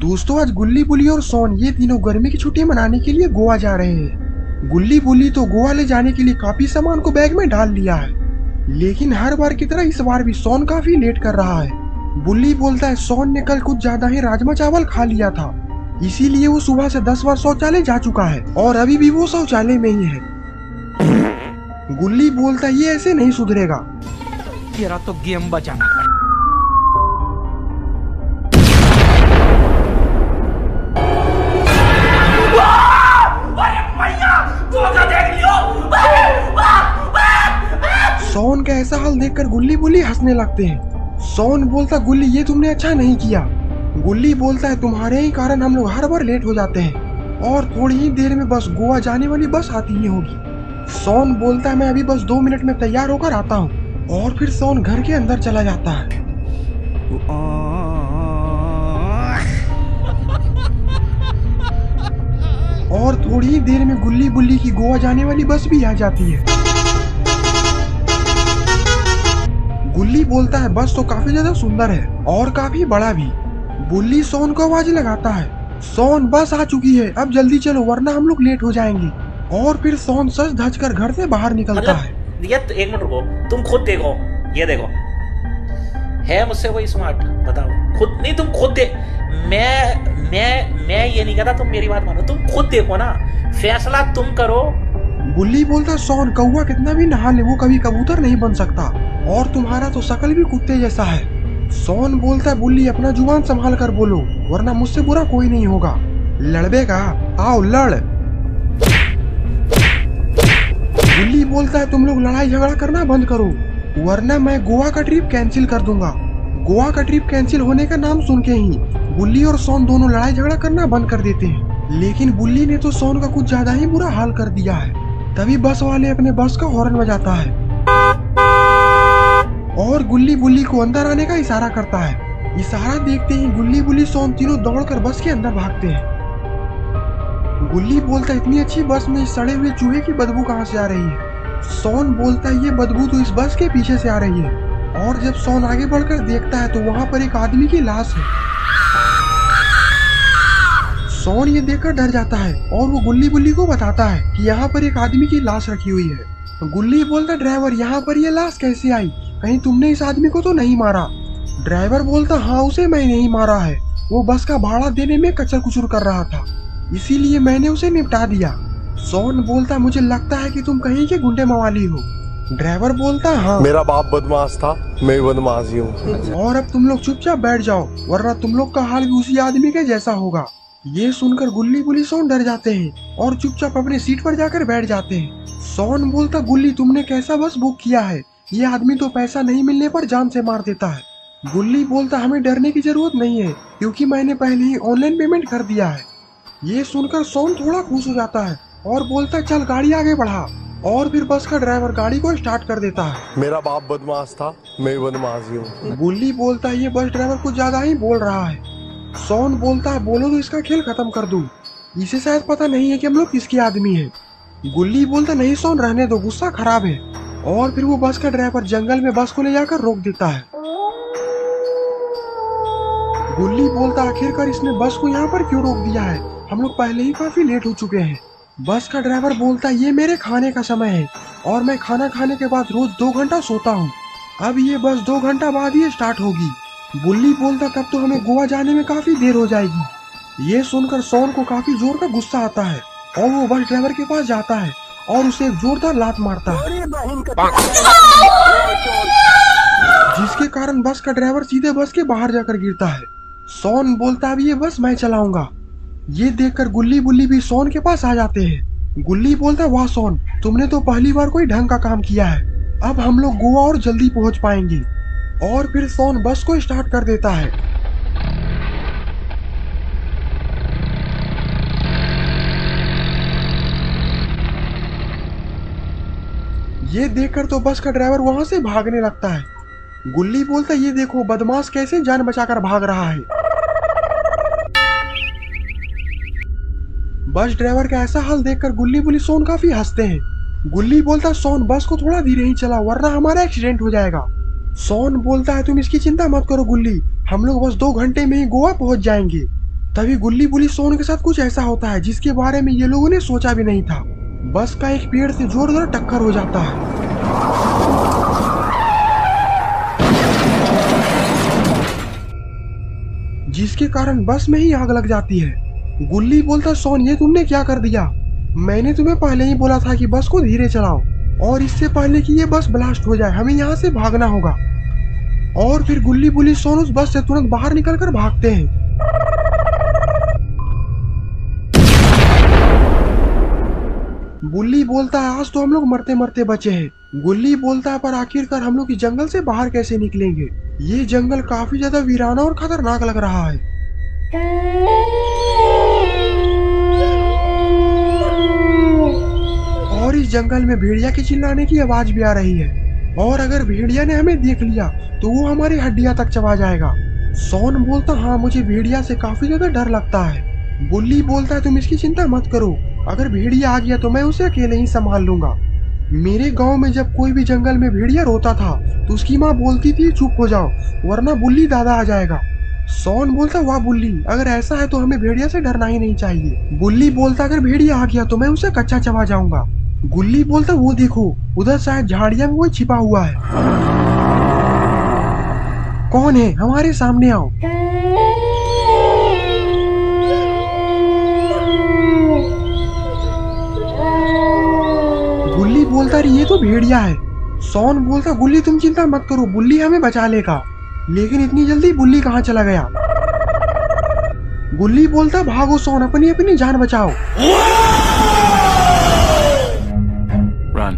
दोस्तों आज गुल्ली बुली और सोन ये तीनों गर्मी की छुट्टी मनाने के लिए गोवा जा रहे हैं। गुल्ली बुली तो गोवा ले जाने के लिए काफी सामान को बैग में डाल लिया है, लेकिन हर बार की तरह इस बार भी सोन काफी लेट कर रहा है। बुल्ली बोलता है सोन ने कल कुछ ज्यादा ही राजमा चावल खा लिया था, इसीलिए वो सुबह से 10 बार शौचालय जा चुका है और अभी भी वो शौचालय में ही है। गुल्ली बोलता है ये ऐसे नहीं सुधरेगा, तेरा तो गेम बचाना। सोन का ऐसा हाल देखकर गुल्ली बुल्ली हंसने लगते हैं। सोन बोलता गुल्ली ये तुमने अच्छा नहीं किया। गुल्ली बोलता है तुम्हारे ही कारण हम लोग हर बार लेट हो जाते हैं और थोड़ी ही देर में बस गोवा जाने वाली बस आती ही होगी। सोन बोलता है मैं अभी बस 2 मिनट में तैयार होकर आता हूँ और फिर सोन घर के अंदर चला जाता है। और थोड़ी ही देर में गुल्ली बुल्ली की गोवा जाने वाली बस भी आ जाती है। गुल्ली बोलता है बस तो काफी ज्यादा सुंदर है और काफी बड़ा भी। बुल्ली सोन को आवाज लगाता है सोन बस आ चुकी है, अब जल्दी चलो वरना हम लोग लेट हो जाएंगे। और फिर सोन सच धज कर घर से बाहर निकलता है। ये एक मिनट रुको, तुम खुद देखो, ये देखो है मुझसे कोई स्मार्ट? बताओ खुद नहीं, तुम खुद देख। मैं ये नहीं कहता, तुम मेरी बात मानो, तुम खुद देखो ना, फैसला तुम करो। गुल्ली बोलता सोन कौवा कितना भी नहा ले वो कभी कबूतर नहीं बन सकता और तुम्हारा तो शकल भी कुत्ते जैसा है। सोन बोलता बुल्ली अपना जुबान संभाल कर बोलो वरना मुझसे बुरा कोई नहीं होगा। लड़बेगा? आओ लड़। गुल्ली बोलता है तुम लोग लड़ाई झगड़ा करना बंद करो वरना मैं गोवा का ट्रिप कैंसिल कर दूंगा। गोवा का ट्रिप कैंसिल होने का नाम सुन के ही बुल्ली और सोन दोनों लड़ाई झगड़ा करना बंद कर देते हैं, लेकिन बुल्ली ने तो सोन का कुछ ज्यादा ही बुरा हाल कर दिया है। तभी बस वाले अपने बस का हॉर्न बजाता है और गुल्ली बुल्ली को अंदर आने का इशारा करता है। इशारा देखते ही गुल्ली बुल्ली सोन तीनों दौड़कर बस के अंदर भागते हैं। गुल्ली बोलता इतनी अच्छी बस में इस सड़े हुए चूहे की बदबू कहाँ से आ रही है? सोन बोलता है ये बदबू तो इस बस के पीछे से आ रही है। और जब सोन आगे बढ़कर देखता है तो वहाँ पर एक आदमी की लाश है। सोन ये देखकर डर जाता है और वो गुल्ली बुल्ली को बताता है कि यहाँ पर एक आदमी की लाश रखी हुई है। गुल्ली बोलता ड्राइवर यहाँ पर ये लाश कैसे आई, कहीं तुमने इस आदमी को तो नहीं मारा? ड्राइवर बोलता हाँ उसे मैं नहीं मारा है, वो बस का भाड़ा देने में कचर कुचर कर रहा था, इसीलिए मैंने उसे निपटा दिया। सोन बोलता मुझे लगता है कि तुम कहीं के गुंडे मवाली हो। ड्राइवर बोलता हाँ मेरा बाप बदमाश था, मैं बदमाश ही हूँ। और अब तुम लोग चुपचाप बैठ जाओ वरना तुम लोग का हाल भी उसी आदमी के जैसा होगा। ये सुनकर गुल्ली बुल्ली सोन डर जाते हैं और चुपचाप अपने सीट पर जाकर बैठ जाते हैं। सोन बोलता गुल्ली तुमने कैसा बस बुक किया है, ये आदमी तो पैसा नहीं मिलने पर जान से मार देता है। गुल्ली बोलता हमें डरने की जरूरत नहीं है क्योंकि मैंने पहले ही ऑनलाइन पेमेंट कर दिया है। ये सुनकर सोन थोड़ा खुश हो जाता है और बोलता चल गाड़ी आगे बढ़ा। और फिर बस का ड्राइवर गाड़ी को स्टार्ट कर देता है। मेरा बाप बदमाश था, मैं बदमाश ही हूँ। गुल्ली बोलता है ये बस ड्राइवर कुछ ज्यादा ही बोल रहा है। सोन बोलता है बोलो तो इसका खेल खत्म कर दूं, इसे शायद पता नहीं है कि हम लोग किसके आदमी हैं। गुल्ली बोलता नहीं सोन रहने दो, गुस्सा खराब है। और फिर वो बस का ड्राइवर जंगल में बस को ले जाकर रोक देता है। गुल्ली बोलता आखिरकार इसने बस को यहाँ पर क्यों रोक दिया है, हम लोग पहले ही काफी लेट हो चुके हैं। बस का ड्राइवर बोलता ये मेरे खाने का समय है और मैं खाना खाने के बाद रोज 2 घंटा सोता हूँ, अब ये बस 2 घंटा बाद ही स्टार्ट होगी। बुल्ली बोलता तब तो हमें गोवा जाने में काफी देर हो जाएगी। ये सुनकर सोन को काफी जोर का गुस्सा आता है और वो बस ड्राइवर के पास जाता है और उसे एक जोरदार लात मारता है, जिसके कारण बस का ड्राइवर सीधे बस के बाहर जाकर गिरता है। सोन बोलता अब ये बस मैं चलाऊंगा। ये देखकर गुल्ली बुल्ली भी सोन के पास आ जाते हैं। गुल्ली बोलता वाह सोन तुमने तो पहली बार कोई ढंग का काम किया है, अब हम लोग गोवा और जल्दी पहुंच पाएंगे। और फिर सोन बस को स्टार्ट कर देता है। ये देखकर तो बस का ड्राइवर वहां से भागने लगता है। गुल्ली बोलता ये देखो बदमाश कैसे जान बचाकर भाग रहा है। बस ड्राइवर का ऐसा हाल देखकर गुल्ली बुल्ली सोन काफी हंसते हैं। गुल्ली बोलता सोन बस को थोड़ा धीरे ही चला वरना हमारा एक्सीडेंट हो जाएगा। सोन बोलता है तुम इसकी चिंता मत करो गुल्ली, हम लोग बस 2 घंटे में ही गोवा पहुंच जाएंगे। तभी गुल्ली बुली सोन के साथ कुछ ऐसा होता है जिसके बारे में ये लोगों ने सोचा भी नहीं था। बस का एक पेड़ से जोरदार टक्कर हो जाता है, जिसके कारण बस में ही आग लग जाती है। गुल्ली बोलता, सोन ये तुमने क्या कर दिया? मैंने तुम्हें पहले ही बोला था कि बस को धीरे चलाओ और इससे पहले कि ये बस ब्लास्ट हो जाए हमें यहाँ से भागना होगा। और फिर गुल्ली बुली सोन उस बस से तुरंत बाहर निकलकर भागते हैं। गुल्ली बोलता है, आज तो हम लोग मरते मरते बचे हैं। गुल्ली बोलता है, पर आखिरकार हम लोग इस जंगल से बाहर कैसे निकलेंगे? ये जंगल काफी ज्यादा वीराना और खतरनाक लग रहा है। और इस जंगल में भेड़िया की चिल्लाने की आवाज भी आ रही है, और अगर भेड़िया ने हमें देख लिया तो वो हमारी हड्डियां तक चबा जाएगा। सोन बोलता, हाँ मुझे भेड़िया से काफी ज्यादा डर लगता है। गुल्ली बोलता है, तुम इसकी चिंता मत करो, अगर भेड़िया आ गया तो मैं उसे अकेले ही संभाल लूंगा। मेरे गांव में जब कोई भी जंगल में भेड़िया रोता था तो उसकी माँ बोलती थी, चुप हो जाओ वरना बुल्ली दादा आ जाएगा। सोन बोलता, वाह बुल्ली, अगर ऐसा है तो हमें भेड़िया से डरना ही नहीं चाहिए। बुल्ली बोलता, अगर भेड़िया आ गया तो मैं उसे कच्चा चबा जाऊंगा। गुल्ली बोलता, वो देखो उधर शायद झाड़िया में कोई छिपा हुआ है। कौन है? हमारे सामने आओ। गुल्ली बोलता, ये तो भेड़िया है। सोन बोलता, गुल्ली तुम चिंता मत करो, बुल्ली हमें बचा लेगा। लेकिन इतनी जल्दी बुल्ली कहाँ चला गया? गुल्ली बोलता, भागो सोन, अपनी अपनी जान बचाओ। Run.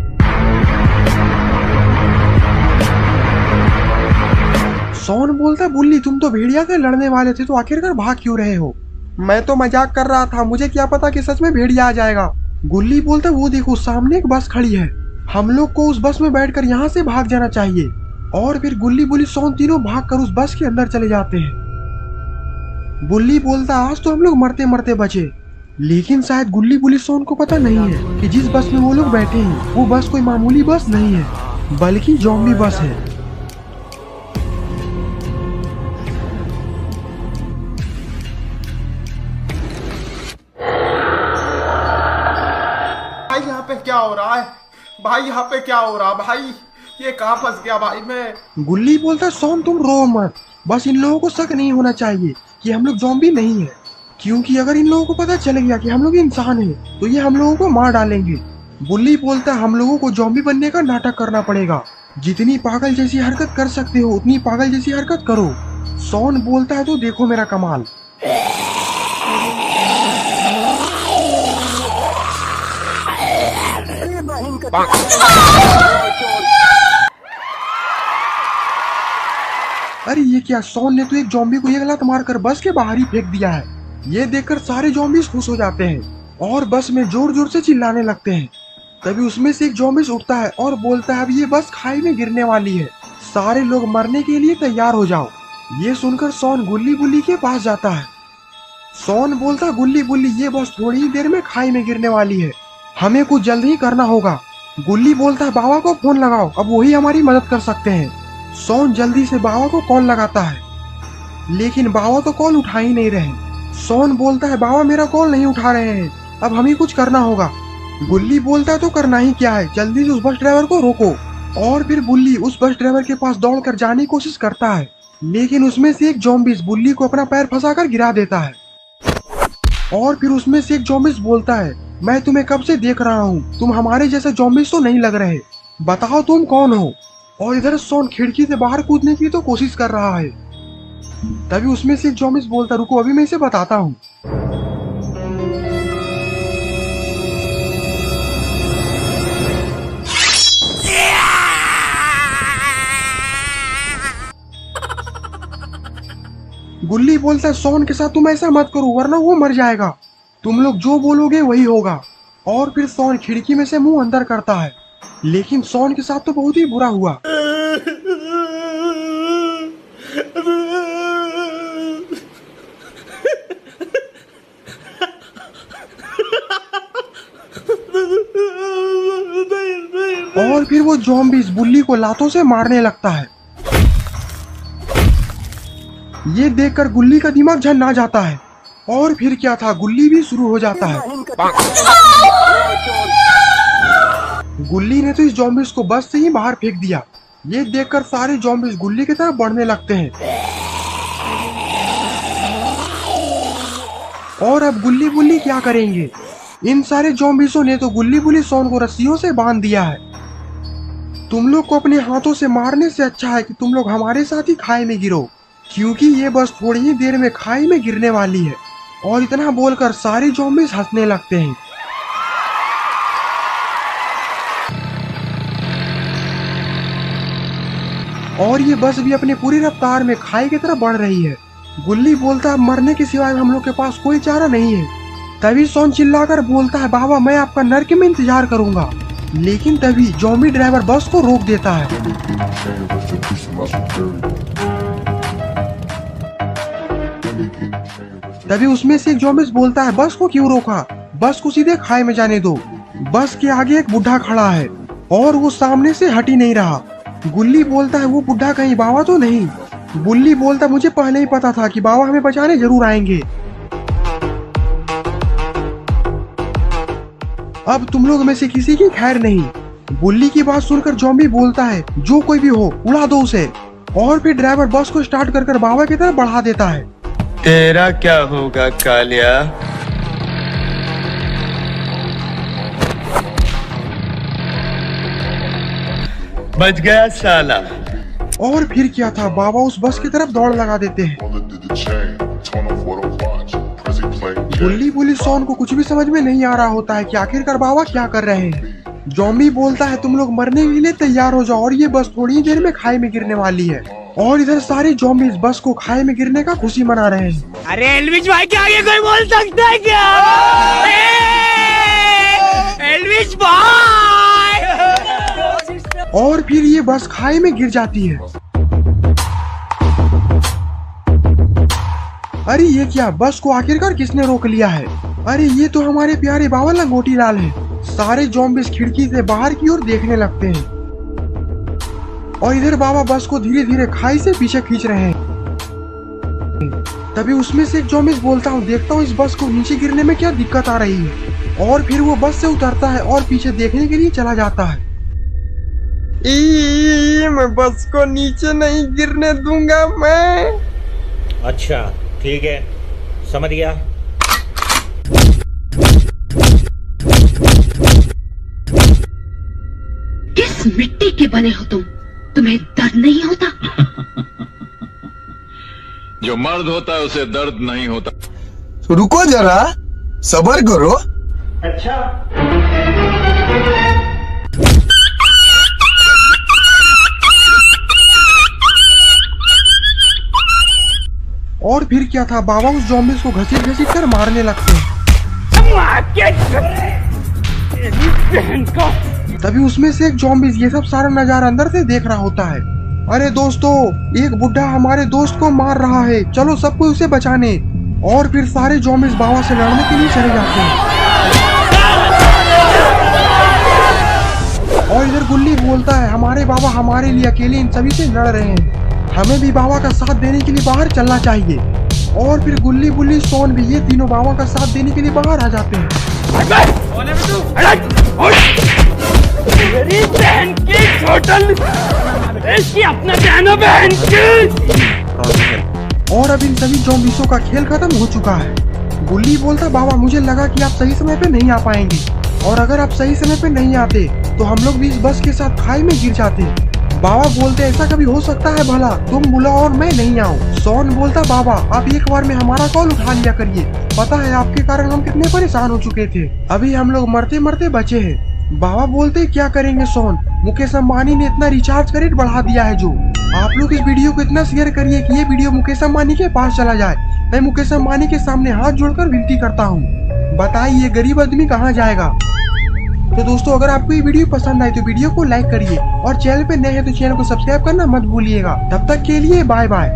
सोन बोलता, बुल्ली तुम तो भेड़िया से लड़ने वाले थे तो आखिरकार भाग क्यों रहे हो? मैं तो मजाक कर रहा था, मुझे क्या पता कि सच में भेड़िया आ जाएगा। गुल्ली बोलता, वो देखो सामने एक बस खड़ी है, हम लोग को उस बस में बैठकर यहाँ से भाग जाना चाहिए। और फिर गुल्ली बुली सोन तीनों भागकर उस बस के अंदर चले जाते हैं। बुल्ली बोलता, आज तो हम लोग मरते मरते बचे। लेकिन शायद गुल्ली बुली सोन को पता नहीं है कि जिस बस में वो लोग बैठे हैं वो बस कोई मामूली बस नहीं है, बल्कि ज़ॉम्बी बस है। भाई यहाँ पे क्या हो रहा है? भाई यहाँ पे क्या हो रहा भाई? ये कहाँ फंस गया भाई मैं? गुल्ली बोलता, सोन तुम रो मत, बस इन लोगों को शक नहीं होना चाहिए कि हम लोग ज़ॉम्बी नहीं है, क्योंकि अगर इन लोगों को पता चल गया कि हम लोग इंसान हैं तो ये हम लोगों को मार डालेंगे। बुल्ली बोलता, हम लोगों को ज़ॉम्बी बनने का नाटक करना पड़ेगा, जितनी पागल जैसी हरकत कर सकते हो उतनी पागल जैसी हरकत करो। सोन बोलता है, तो देखो मेरा कमाल। अरे ये क्या? सोन ने तो एक ज़ॉम्बी को एक लात मारकर बस के बाहर ही फेंक दिया है। ये देखकर सारे ज़ॉम्बीज़ खुश हो जाते हैं और बस में जोर जोर से चिल्लाने लगते हैं। तभी उसमें से एक ज़ॉम्बीज़ उठता है और बोलता है, अब ये बस खाई में गिरने वाली है, सारे लोग मरने के लिए तैयार हो जाओ। ये सुनकर सोन गुल्ली बुल्ली के पास जाता है। सोन बोलता, गुल्ली बुल्ली ये बस थोड़ी ही देर में खाई में गिरने वाली है, हमें कुछ जल्द ही करना होगा। गुल्ली बोलता है, बाबा को फोन लगाओ, अब वही हमारी मदद कर सकते हैं। सोन जल्दी से बाबा को कॉल लगाता है, लेकिन बाबा तो कॉल उठा ही नहीं रहे। सोन बोलता है, बाबा मेरा कॉल नहीं उठा रहे हैं, अब हमें कुछ करना होगा। गुल्ली बोलता है, तो करना ही क्या है, जल्दी से उस बस ड्राइवर को रोको। और फिर बुल्ली उस बस ड्राइवर के पास दौड़कर जाने की कोशिश करता है, लेकिन उसमें से एक ज़ॉम्बीज़ बुल्ली को अपना पैर फंसाकर गिरा देता है। और फिर उसमें से एक ज़ॉम्बीज़ बोलता है, मैं तुम्हें कब से देख रहा हूँ, तुम हमारे जैसे ज़ॉम्बीज़ तो नहीं लग रहे, बताओ तुम कौन हो। और इधर सोन खिड़की से बाहर कूदने की तो कोशिश कर रहा है। तभी उसमें से एक ज़ॉम्बीज़ बोलता, रुको अभी मैं इसे बताता हूँ। गुल्ली बोलता है, सोन के साथ तुम ऐसा मत करो वरना वो मर जाएगा, तुम लोग जो बोलोगे वही होगा। और फिर सोन खिड़की में से मुंह अंदर करता है, लेकिन सोन के साथ तो बहुत ही बुरा हुआ। और फिर वो ज़ॉम्बीज़ बुल्ली को लातों से मारने लगता है। ये देखकर गुल्ली का दिमाग झन्ना जाता है और फिर क्या था, गुल्ली भी शुरू हो जाता है। गुल्ली ने तो इस जॉम्बिस को बस से ही बाहर फेंक दिया। ये देखकर सारे जॉम्बिस गुल्ली की तरफ बढ़ने लगते हैं। और अब गुल्ली बुल्ली क्या करेंगे? इन सारे जॉम्बिसों ने तो गुल्ली बुल्ली शॉन को रस्सियों से बांध दिया है। तुम लोग को अपने हाथों से मारने से अच्छा है कि तुम लोग हमारे साथ ही खाई में गिरो, क्योंकि ये बस थोड़ी ही देर में खाई में गिरने वाली है। और इतना बोलकर सारे जॉम्बिस हंसने लगते हैं। और ये बस भी अपनी पूरी रफ्तार में खाई की तरफ बढ़ रही है। गुल्ली बोलता है मरने के सिवाय हम लोग के पास कोई चारा नहीं है। तभी शॉन चिल्लाकर बोलता है बाबा मैं आपका नर्क में इंतजार करूंगा। लेकिन तभी जॉम्बी ड्राइवर बस को रोक देता है। तभी उसमें से एक जॉम्बिस बोलता है बस को क्यों रोका, बस को सीधे खाई में जाने दो। बस के आगे एक बुढ़ा खड़ा है और वो सामने से हट ही नहीं रहा। गुल्ली बोलता है वो बुढ़ा कहीं बाबा तो नहीं। गुल्ली बोलता मुझे पहले ही पता था कि बाबा हमें बचाने जरूर आएंगे। अब तुम लोग में से किसी की खैर नहीं। गुल्ली की बात सुनकर जॉम्बी बोलता है जो कोई भी हो उड़ा दो उसे। और फिर ड्राइवर बस को स्टार्ट कर बाबा की तरफ बढ़ा देता है। तेरा क्या होगा कालिया? बच गया साला। और फिर क्या था, बाबा उस बस की तरफ दौड़ लगा देते हैं। गुल्ली बुल्ली शॉन को कुछ भी समझ में नहीं आ रहा होता है कि आखिरकार बाबा क्या कर रहे हैं। जॉम्बी बोलता है तुम लोग मरने के लिए तैयार हो जाओ और ये बस थोड़ी ही देर में खाई में गिरने वाली है। और इधर सारे जॉम्बी इस बस को खाई में गिरने का खुशी मना रहे हैं। अरे एल्विश भाई के आगे कोई बोल सकता है क्या? एल्विश भाई! और फिर ये बस खाई में गिर जाती है। अरे ये क्या, बस को आखिरकार किसने रोक लिया है? अरे ये तो हमारे प्यारे बाबा लंगोटी लाल है। सारे जॉम्बिस खिड़की से बाहर की ओर देखने लगते हैं। और इधर बाबा बस को धीरे धीरे खाई से पीछे खींच रहे हैं। तभी उसमें से एक जॉम्बिस बोलता हूँ देखता हूँ इस बस को नीचे गिरने में क्या दिक्कत आ रही है। और फिर वो बस से उतरता है और पीछे देखने के लिए चला जाता है। मैं बस को नीचे नहीं गिरने दूंगा मैं। अच्छा ठीक है, समझ गया। किस मिट्टी के बने हो तुम? तुम्हें दर्द नहीं होता? जो मर्द होता है उसे दर्द नहीं होता। रुको जरा, सब्र करो। अच्छा और फिर क्या था, बाबा उस जॉम्बिस को घसीट घसीट कर मारने लगते हैं। तभी उसमें से एक जॉम्बिस ये सब सारा नजारा अंदर से देख रहा होता है। अरे दोस्तों, एक बुढ़ा हमारे दोस्त को मार रहा है, चलो सबको उसे बचाने। और फिर सारे जॉम्बिस बाबा से लड़ने के लिए चले जाते हैं। और इधर गुल्ली बोलता है हमारे बाबा हमारे लिए अकेले इन सभी से लड़ रहे हैं, हमें भी बाबा का साथ देने के लिए बाहर चलना चाहिए। और फिर गुल्ली बुल्ली शॉन भी ये तीनों बाबा का साथ देने के लिए बाहर आ जाते हैं। मेरी बहन की होटल इसकी अपना बहन की। और अब इन सभी जॉम्बिसों का खेल खत्म हो चुका है। गुल्ली बोलता बाबा मुझे लगा कि आप सही समय पे नहीं आ पाएंगे, और अगर आप सही समय पे नहीं आते तो हम लोग भी इस बस के साथ खाई में गिर जाते। बाबा बोलते ऐसा कभी हो सकता है भला, तुम बुलाओ और मैं नहीं आऊँ। शॉन बोलता बाबा आप एक बार में हमारा कॉल उठा लिया करिए, पता है आपके कारण हम कितने परेशान हो चुके थे, अभी हम लोग मरते मरते बचे हैं। बाबा बोलते क्या करेंगे शॉन, मुकेश अंबानी ने इतना रिचार्ज का रेट बढ़ा दिया है। जो आप लोग इस वीडियो को इतना शेयर करिए कि ये वीडियो मुकेश अंबानी के पास चला जाए। मैं मुकेश अंबानी के सामने हाथ जोड़कर विनती करता हूँ, बताइए गरीब आदमी कहाँ जाएगा। तो दोस्तों अगर आपको ये वीडियो पसंद आए तो वीडियो को लाइक करिए और चैनल पे नए हैं तो चैनल को सब्सक्राइब करना मत भूलिएगा। तब तक के लिए बाय बाय।